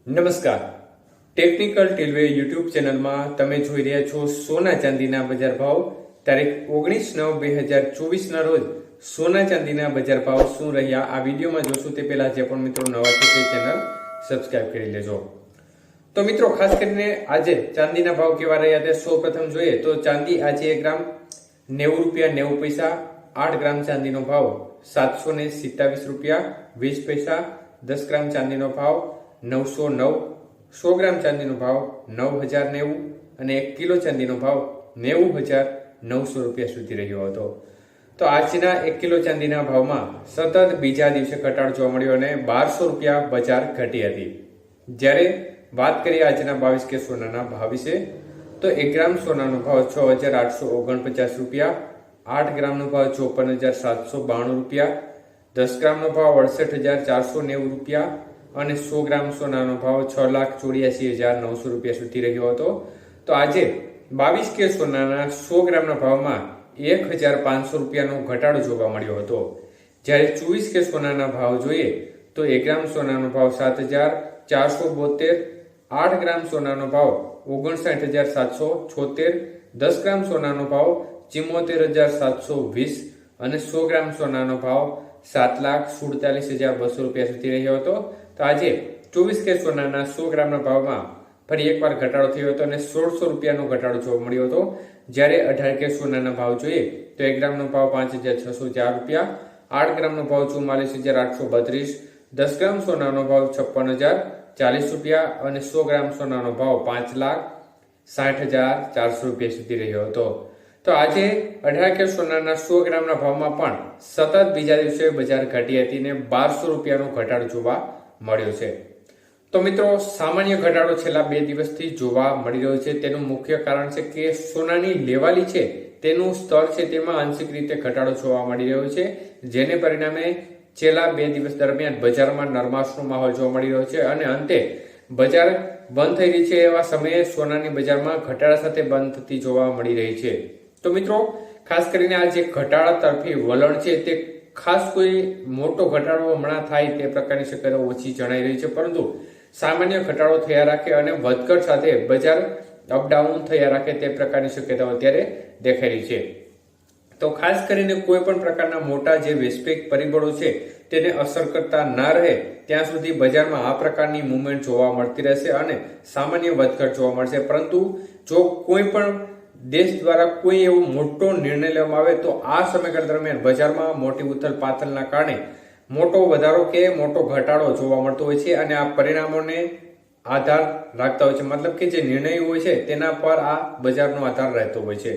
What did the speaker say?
નમસ્કાર, technical ટેલવે YouTube ચેનલમાં તમે જોઈ રહ્યા છો સોના ચાંદીના બજાર ભાવ. તારીખ 19/9/2024 રોજ સોના ચાંદીના બજાર ભાવ શું રહ્યા આ વિડીયોમાં જોશું. તે પહેલા જે પણ મિત્રો નવા છે તે ચેનલ સબસ્ક્રાઇબ કરી લેજો. તો મિત્રો, ખાસ કરીને આજે ચાંદીના ભાવ કેવા રહ્યા તે સૌપ્રથમ જોઈએ તો ચાંદી આજે 1 ગ્રામ 90 રૂપિયા 90 પૈસા. 8 ગ્રામ ચાંદીનો ભાવ 727 રૂપિયા 20 પૈસા. 10 ગ્રામ ચાંદીનો ભાવ 909. 100 ગ્રામ ચાંદીનો ભાવ 9090 અને 1 કિલો ચાંદીનો ભાવ 90,900 રૂપિયા સુધી રહ્યો હતો. તો આજના 1 કિલો ચાંદીના ભાવમાં સતત બીજા દિવસે ઘટાડો જોવા મળ્યો અને 1200 રૂપિયા બજાર ઘટી હતી. જ્યારે વાત કરીએ આજના 22 કે સોનાના ભાવ વિશે તો 1 ગ્રામ સોનાનો ભાવ 6,849 રૂપિયા. 8 ગ્રામનો ભાવ 54,792 રૂપિયા. 10 ગ્રામનો ભાવ 68,490 રૂપિયા અને 100 ગ્રામ સોનાનો ભાવ 6,84,900 રૂપિયા સુધી રહ્યો હતો. તો આજે 22 કે સોનાના 100 ગ્રામના ભાવમાં 1,500 રૂપિયાનો ઘટાડો જોવા મળ્યો હતો. જ્યારે 24 કે સોનાના ભાવ જોઈએ તો 1 ગ્રામ સોનાનો ભાવ 7,472. 8 ગ્રામ સોનાનો ભાવ 59,776. 10 ગ્રામ સોનાનો ભાવ 74,720 અને 100 ગ્રામ સોનાનો ભાવ 7,47,200 રૂપિયા સુધી રહ્યો હતો. તો આજે 24 કે સોનાના 100 ગ્રામના ભાવમાં ફરી એકવાર ઘટાડો થયો હતો અને 1,600 રૂપિયાનો ઘટાડો જોવા મળ્યો હતો. જ્યારે 18 કે સોનાના ભાવ જોઈએ તો 1 ગ્રામનો ભાવ 5,604 રૂપિયા. 8 ગ્રામનો ભાવ 44,832. 10 ગ્રામ સોનાનો ભાવ 56,040 રૂપિયા અને 100 ગ્રામ સોનાનો ભાવ 5,60,400 રૂપિયા સુધી રહ્યો હતો. તો આજે 18 કે સોનાના 100 ગ્રામના ભાવમાં પણ સતત બીજા દિવસે બજાર ઘટી હતી અને 1200 રૂપિયાનો ઘટાડો જોવા મળ્યો છે. તો મિત્રો, સામાન્ય ઘટાડો છેલ્લા 2 દિવસથી જોવા મળી રહ્યો છે. તેનું મુખ્ય કારણ છે કે સોનાની લેવાલી છે તેનું સ્તર છે તેમાં આંશિક રીતે ઘટાડો જોવા મળી રહ્યો છે, જેને પરિણામે છેલ્લા 2 દિવસ દરમિયાન બજારમાં નરમાશનો માહોલ જોવા મળી રહ્યો છે અને અંતે બજાર બંધ થઈ રહી છે એવા સમયે સોનાની બજારમાં ઘટાડા સાથે બંધ થતી જોવા મળી રહી છે. તો મિત્રો, ખાસ કરીને આ જે ઘટાડા તરફી વલણ છે તે ખાસ કોઈ મોટો ઘટાડો હમણાં થાય તે પ્રકારની શક્યતા ઓછી જણાઈ રહી છે, પરંતુ સામાન્ય ઘટાડો થયા રાખે અને વધઘટ સાથે બજાર અપડાઉન થયા રાખે તે પ્રકારની શક્યતાઓ અત્યારે દેખાઈ રહી છે. તો ખાસ કરીને કોઈ પણ પ્રકારના મોટા જે વૈશ્વિક પરિબળો છે તેને અસર કરતા ના રહે ત્યાં સુધી બજારમાં આ પ્રકારની મુવમેન્ટ જોવા મળતી રહેશે અને સામાન્ય વધઘટ જોવા મળશે. પરંતુ જો કોઈ પણ દેશ દ્વારા કોઈ એવો મોટો નિર્ણય લેવામાં આવે તો આ સમયગાળા દરમિયાન બજારમાં મોટી ઉથલ પાથલના કારણે મોટો વધારો કે મોટો ઘટાડો જોવા મળતો હોય છે અને આ પરિણામોને આધાર રાખતા હોય છે. મતલબ કે જે નિર્ણય હોય છે તેના પર આ બજારનો આધાર રહેતો હોય છે.